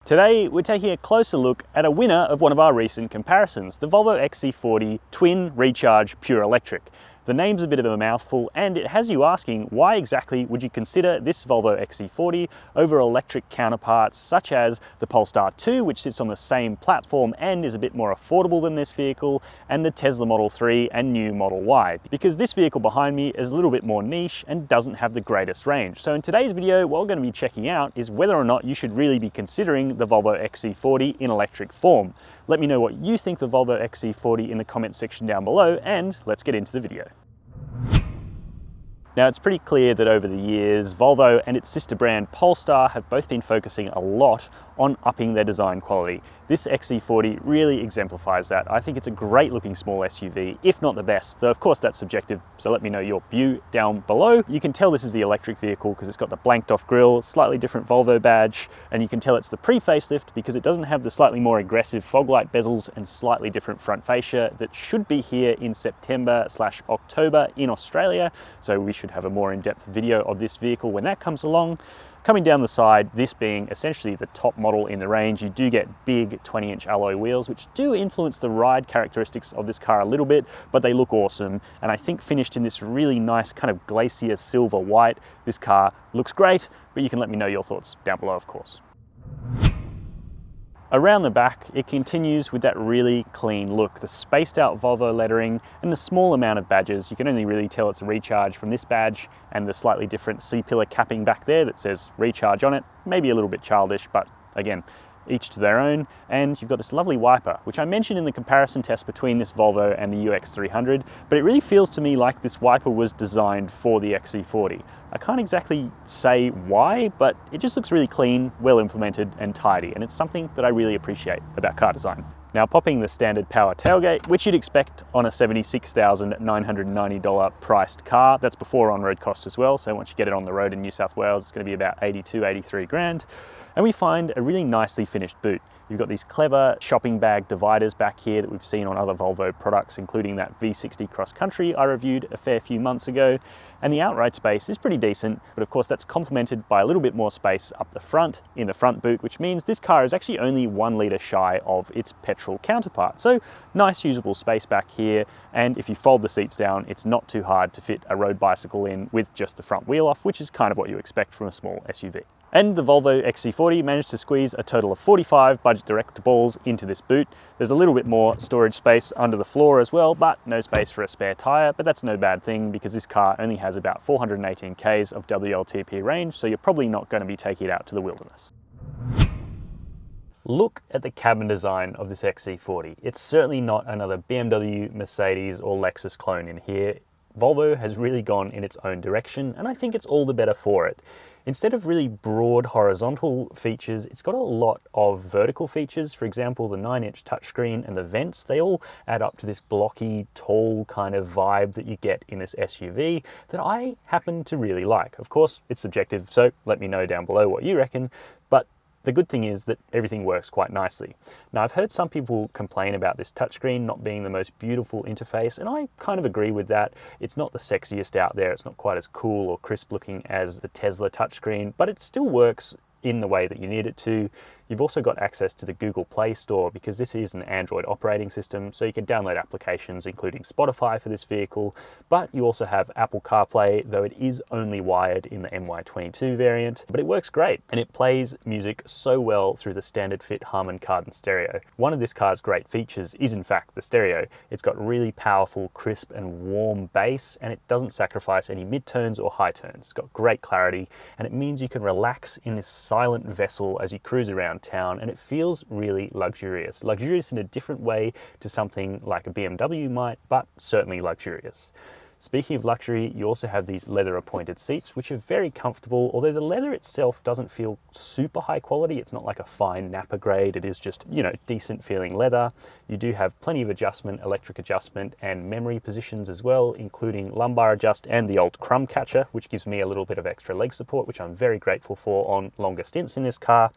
Today, we're taking a closer look at a winner of one of our recent comparisons, the Volvo XC40 Twin Recharge Pure Electric. The name's a bit of a mouthful, and it has you asking why exactly would you consider this Volvo XC40 over electric counterparts such as the Polestar 2, which sits on the same platform and is a bit more affordable than this vehicle, and the Tesla Model 3 and new Model Y, because this vehicle behind me is a little bit more niche and doesn't have the greatest range. So in today's video, what we're going to be checking out is whether or not you should really be considering the Volvo XC40 in electric form. Let me know what you think of the Volvo XC40 in the comment section down below, and let's get into the video. Now, it's pretty clear that over the years, Volvo and its sister brand Polestar have both been focusing a lot on upping their design quality. This XC40 really exemplifies that. I think it's a great looking small SUV, if not the best, though of course that's subjective, so let me know your view down below. You can tell this is the electric vehicle because it's got the blanked off grille, slightly different Volvo badge, and you can tell it's the pre-facelift because it doesn't have the slightly more aggressive fog light bezels and slightly different front fascia that should be here in September/October in Australia, so we should have a more in-depth video of this vehicle when that comes along. Coming down the side, this being essentially the top model in the range, you do get big 20-inch alloy wheels, which do influence the ride characteristics of this car a little bit, but they look awesome. And I think finished in this really nice kind of glacier silver white, this car looks great, but you can let me know your thoughts down below, of course. Around the back, it continues with that really clean look, the spaced out Volvo lettering and the small amount of badges. You can only really tell it's a Recharge from this badge and the slightly different C-pillar capping back there that says Recharge on it. Maybe a little bit childish, but again, each to their own. And you've got this lovely wiper, which I mentioned in the comparison test between this Volvo and the UX300, but it really feels to me like this wiper was designed for the XC40. I can't exactly say why, but it just looks really clean, well implemented and tidy, and it's something that I really appreciate about car design. Now, popping the standard power tailgate, which you'd expect on a $76,990 priced car. That's before on-road cost as well, so once you get it on the road in New South Wales, it's going to be about 82, 83 grand. And we find a really nicely finished boot. You've got these clever shopping bag dividers back here that we've seen on other Volvo products, including that V60 Cross Country I reviewed a fair few months ago. And the outright space is pretty decent, but of course that's complemented by a little bit more space up the front in the front boot, which means this car is actually only 1 litre shy of its petrol counterpart. So nice usable space back here, and if you fold the seats down, it's not too hard to fit a road bicycle in with just the front wheel off, which is kind of what you expect from a small SUV. And the Volvo XC40 managed to squeeze a total of 45 budget direct balls into this boot. There's a little bit more storage space under the floor as well, but no space for a spare tyre, but that's no bad thing because this car only has about 418 k's of WLTP range, so you're probably not going to be taking it out to the wilderness. Look at the cabin design of this XC40. It's certainly not another BMW, Mercedes or Lexus clone in here. Volvo has really gone in its own direction, and I think it's all the better for it. Instead of really broad horizontal features, it's got a lot of vertical features. For example, the 9-inch touchscreen and the vents, they all add up to this blocky, tall kind of vibe that you get in this SUV that I happen to really like. Of course, it's subjective, so let me know down below what you reckon, but the good thing is that everything works quite nicely. Now, I've heard some people complain about this touchscreen not being the most beautiful interface, and I kind of agree with that. It's not the sexiest out there. It's not quite as cool or crisp looking as the Tesla touchscreen, but it still works in the way that you need it to. You've also got access to the Google Play Store because this is an Android operating system, so you can download applications including Spotify for this vehicle, but you also have Apple CarPlay, though it is only wired in the MY22 variant, but it works great and it plays music so well through the standard fit Harman Kardon stereo. One of this car's great features is in fact the stereo. It's got really powerful, crisp and warm bass, and it doesn't sacrifice any mid-tones or high tones. It's got great clarity, and it means you can relax in this silent vessel as you cruise around town, and it feels really luxurious. Luxurious in a different way to something like a BMW might, but certainly luxurious. Speaking of luxury, you also have these leather appointed seats, which are very comfortable, although the leather itself doesn't feel super high quality. It's not like a fine Napa grade. It is just, decent feeling leather. You do have plenty of adjustment, electric adjustment and memory positions as well, including lumbar adjust and the old crumb catcher, which gives me a little bit of extra leg support, which I'm very grateful for on longer stints in this car.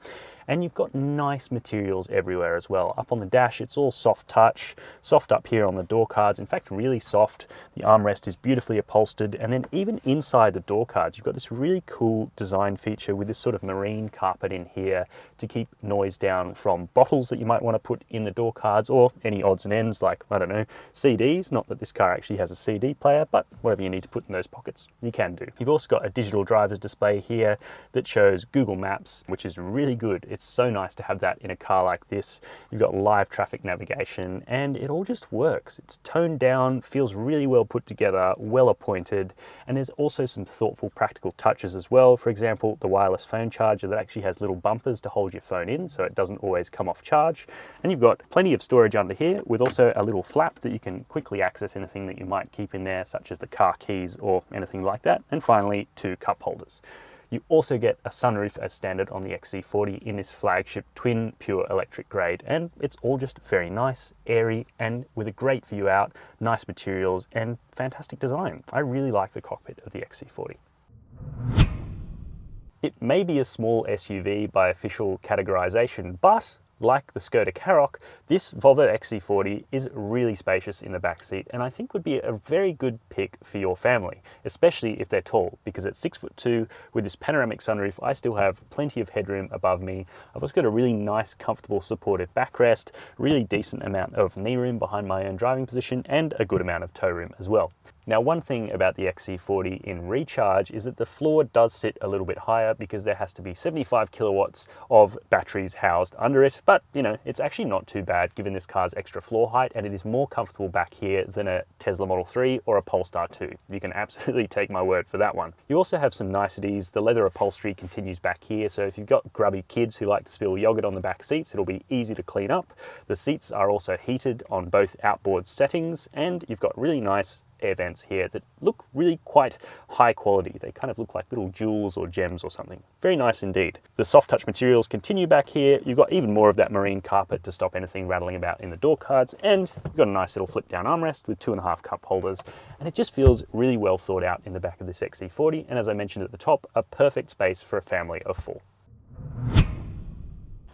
and you've got nice materials everywhere as well. Up on the dash, it's all soft touch, soft up here on the door cards, in fact really soft. The armrest is beautifully upholstered, and then even inside the door cards you've got this really cool design feature with this sort of marine carpet in here to keep noise down from bottles that you might want to put in the door cards, or any odds and ends like, I don't know, CDs. Not that this car actually has a CD player, but whatever you need to put in those pockets, you can do. You've also got a digital driver's display here that shows Google Maps, which is really good. It's so nice to have that in a car like this. You've got live traffic navigation, and it all just works. It's toned down, feels really well put together, well appointed, and there's also some thoughtful practical touches as well. For example, the wireless phone charger that actually has little bumpers to hold your phone in so it doesn't always come off charge. And you've got plenty of storage under here with also a little flap that you can quickly access anything that you might keep in there, such as the car keys or anything like that. And finally, 2 cup holders. You also get a sunroof as standard on the XC40 in this flagship twin pure electric grade, and it's all just very nice, airy, and with a great view out, nice materials, and fantastic design. I really like the cockpit of the XC40. It may be a small SUV by official categorization, but like the Skoda Karoq, this Volvo XC40 is really spacious in the back seat, and I think would be a very good pick for your family, especially if they're tall, because at 6'2" with this panoramic sunroof, I still have plenty of headroom above me. I've also got a really nice, comfortable, supportive backrest, really decent amount of knee room behind my own driving position, and a good amount of toe room as well. Now, one thing about the XC40 in Recharge is that the floor does sit a little bit higher because there has to be 75 kilowatts of batteries housed under it, but you know, it's actually not too bad given this car's extra floor height, and it is more comfortable back here than a Tesla Model 3 or a Polestar 2. You can absolutely take my word for that one. You also have some niceties. The leather upholstery continues back here, so if you've got grubby kids who like to spill yogurt on the back seats, it'll be easy to clean up. The seats are also heated on both outboard settings, and you've got really nice air vents here that look really quite high quality. They kind of look like little jewels or gems or something. Very nice indeed. The soft touch materials continue back here. You've got even more of that marine carpet to stop anything rattling about in the door cards, and you've got a nice little flip down armrest with 2.5 cup holders, and it just feels really well thought out in the back of this XC40, and as I mentioned at the top, a perfect space for a family of 4.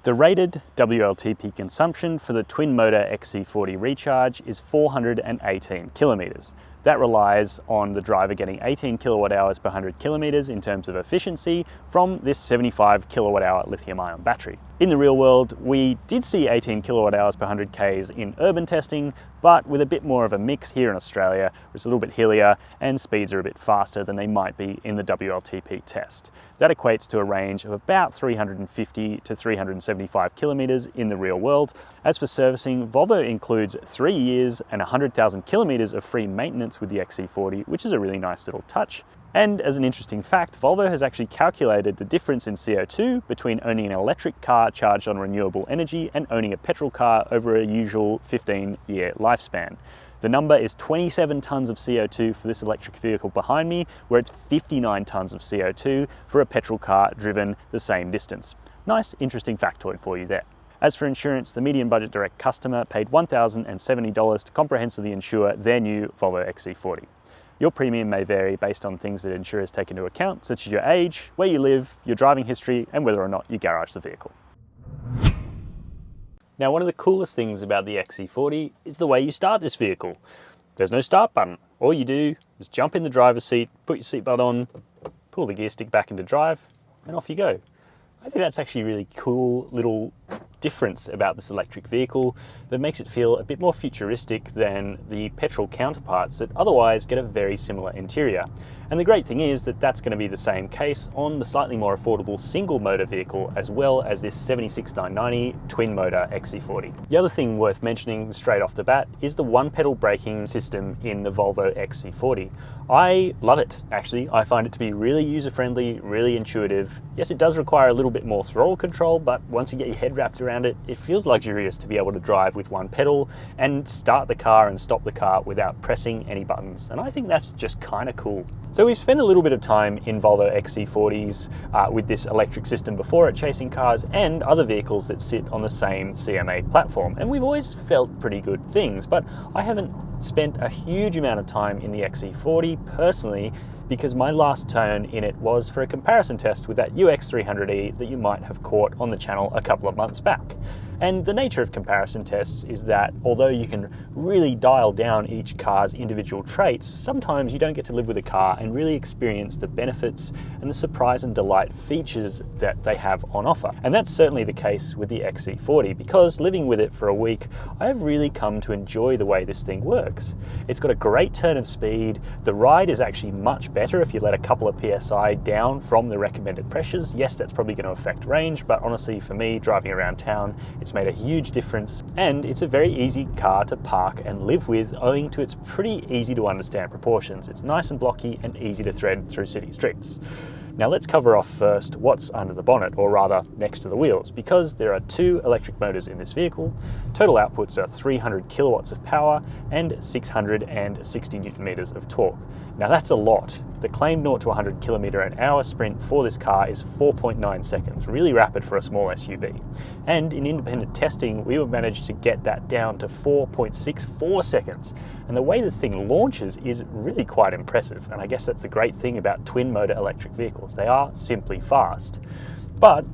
The rated WLTP consumption for the twin motor XC40 Recharge is 418 kilometers. That relies on the driver getting 18 kilowatt hours per 100 kilometers in terms of efficiency from this 75 kilowatt hour lithium ion battery. In the real world, we did see 18 kilowatt hours per 100 Ks in urban testing, but with a bit more of a mix here in Australia, it's a little bit hillier and speeds are a bit faster than they might be in the WLTP test. That equates to a range of about 350 to 375 kilometers in the real world. As for servicing, Volvo includes 3 years and 100,000 kilometers of free maintenance with the XC40, which is a really nice little touch. And as an interesting fact, Volvo has actually calculated the difference in CO2 between owning an electric car charged on renewable energy and owning a petrol car over a usual 15-year lifespan. The number is 27 tons of CO2 for this electric vehicle behind me, where it's 59 tons of CO2 for a petrol car driven the same distance. Nice, interesting factoid for you there. As for insurance, the median budget direct customer paid $1,070 to comprehensively insure their new Volvo XC40. Your premium may vary based on things that insurers take into account, such as your age, where you live, your driving history, and whether or not you garage the vehicle. Now, one of the coolest things about the XC40 is the way you start this vehicle. There's no start button. All you do is jump in the driver's seat, put your seatbelt on, pull the gear stick back into drive, and off you go. I think that's actually a really cool little difference about this electric vehicle that makes it feel a bit more futuristic than the petrol counterparts that otherwise get a very similar interior. And the great thing is that that's going to be the same case on the slightly more affordable single motor vehicle, as well as this $76,990 twin motor XC40. The other thing worth mentioning straight off the bat is the one pedal braking system in the Volvo XC40. I love it, actually. I find it to be really user-friendly, really intuitive. Yes, it does require a little bit more throttle control, but once you get your head wrapped around it, it feels luxurious to be able to drive with one pedal and start the car and stop the car without pressing any buttons. And I think that's just kind of cool. So we've spent a little bit of time in Volvo XC40s with this electric system before at chasing cars and other vehicles that sit on the same CMA platform. And we've always felt pretty good things, but I haven't spent a huge amount of time in the XC40 personally because my last turn in it was for a comparison test with that UX300E that you might have caught on the channel a couple of months back. And the nature of comparison tests is that although you can really dial down each car's individual traits, sometimes you don't get to live with a car and really experience the benefits and the surprise and delight features that they have on offer. And that's certainly the case with the XC40, because living with it for a week, I have really come to enjoy the way this thing works. It's got a great turn of speed. The ride is actually much better if you let a couple of PSI down from the recommended pressures. Yes, that's probably going to affect range, but honestly for me, driving around town, it's made a huge difference, and it's a very easy car to park and live with owing to its pretty easy to understand proportions. It's nice and blocky and easy to thread through city streets. Now let's cover off first what's under the bonnet, or rather next to the wheels, because there are 2 electric motors in this vehicle. Total outputs are 300 kilowatts of power and 660 newton meters of torque. Now that's a lot. The claimed 0 to 100 km/h sprint for this car is 4.9 seconds, really rapid for a small SUV. And in independent testing, we managed to get that down to 4.64 seconds. And the way this thing launches is really quite impressive. And I guess that's the great thing about twin motor electric vehicles. They are simply fast. But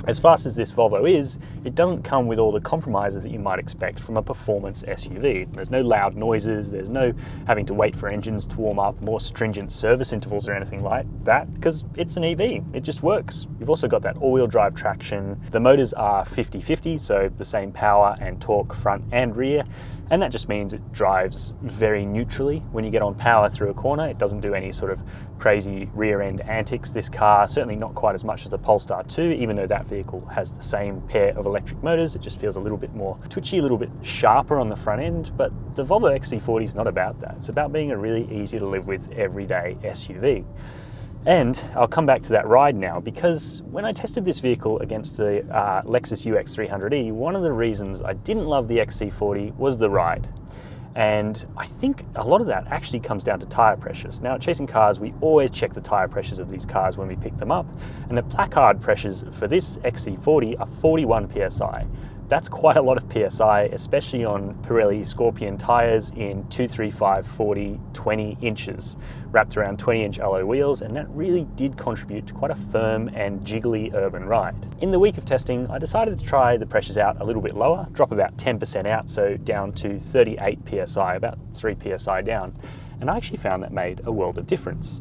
as fast as this Volvo is, it doesn't come with all the compromises that you might expect from a performance SUV. There's no loud noises, there's no having to wait for engines to warm up, more stringent service intervals or anything like that, because it's an EV, it just works. You've also got that all-wheel drive traction. The motors are 50-50, so the same power and torque front and rear, and that just means it drives very neutrally when you get on power through a corner. It doesn't do any sort of crazy rear end antics. This car, certainly not quite as much as the Polestar 2, even though that vehicle has the same pair of electric motors. It just feels a little bit more twitchy, a little bit sharper on the front end, but the Volvo XC40 is not about that. It's about being a really easy to live with everyday SUV. And I'll come back to that ride now, because when I tested this vehicle against the Lexus UX300E, one of the reasons I didn't love the XC40 was the ride. And I think a lot of that actually comes down to tyre pressures. Now, at Chasing Cars, we always check the tyre pressures of these cars when we pick them up, and the placard pressures for this XC40 are 41 PSI. That's quite a lot of PSI, especially on Pirelli Scorpion tyres in 235, 40, 20 inches, wrapped around 20-inch alloy wheels, and that really did contribute to quite a firm and jiggly urban ride. In the week of testing, I decided to try the pressures out a little bit lower, drop about 10% out, so down to 38 PSI, about 3 PSI down, and I actually found that made a world of difference.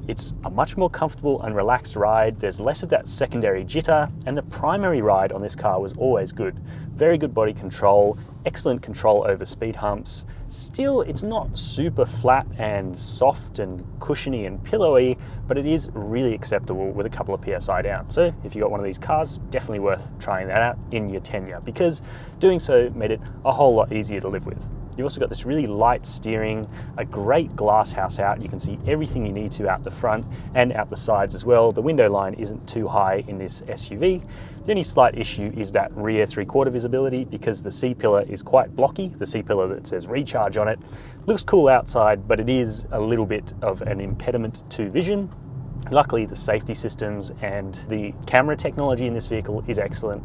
It's a much more comfortable and relaxed ride. There's less of that secondary jitter, and the primary ride on this car was always good. Very good body control, excellent control over speed humps. Still, it's not super flat and soft and cushiony and pillowy, but it is really acceptable with a couple of PSI down. So if you got one of these cars, definitely worth trying that out in your tenure, because doing so made it a whole lot easier to live with. You've also got this really light steering, a great glass house out. You can see everything you need to out the front and out the sides as well. The window line isn't too high in this SUV. The only slight issue is that rear 3/4 visibility, because the C-pillar is quite blocky. The C-pillar that says Recharge on it looks cool outside, but it is a little bit of an impediment to vision. Luckily, the safety systems and the camera technology in this vehicle is excellent.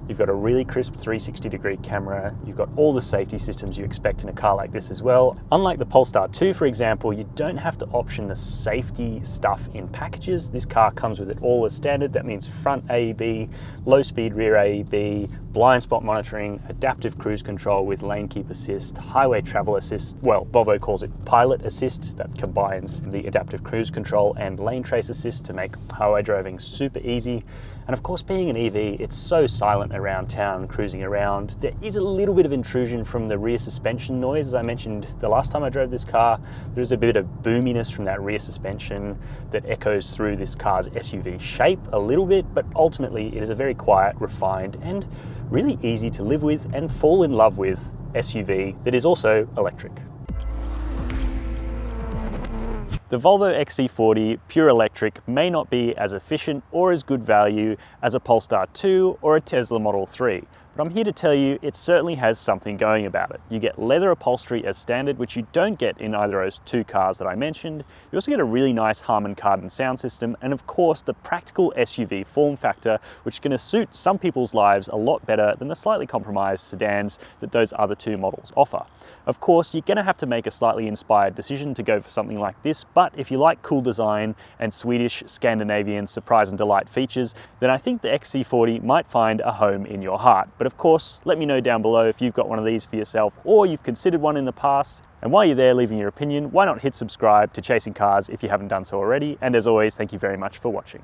You've got a really crisp 360-degree camera. You've got all the safety systems you expect in a car like this as well. Unlike the Polestar 2, for example, you don't have to option the safety stuff in packages. This car comes with it all as standard. That means front AEB, low-speed rear AEB, blind spot monitoring, adaptive cruise control with lane keep assist, highway travel assist. Well, Volvo calls it pilot assist. That combines the adaptive cruise control and lane trace assist to make highway driving super easy. And of course, being an EV, it's so silent around town, cruising around. There is a little bit of intrusion from the rear suspension noise. As I mentioned the last time I drove this car, there's a bit of boominess from that rear suspension that echoes through this car's SUV shape a little bit, but ultimately it is a very quiet, refined, and really easy to live with and fall in love with SUV that is also electric. The Volvo XC40 Pure Electric may not be as efficient or as good value as a Polestar 2 or a Tesla Model 3, but I'm here to tell you it certainly has something going about it. You get leather upholstery as standard, which you don't get in either of those two cars that I mentioned. You also get a really nice Harman Kardon sound system, and of course the practical SUV form factor, which is going to suit some people's lives a lot better than the slightly compromised sedans that those other two models offer. Of course, you're going to have to make a slightly inspired decision to go for something like this, but if you like cool design and Swedish, Scandinavian surprise and delight features, then I think the XC40 might find a home in your heart. But of course, let me know down below if you've got one of these for yourself or you've considered one in the past. And while you're there leaving your opinion, why not hit subscribe to Chasing Cars if you haven't done so already? And as always, thank you very much for watching.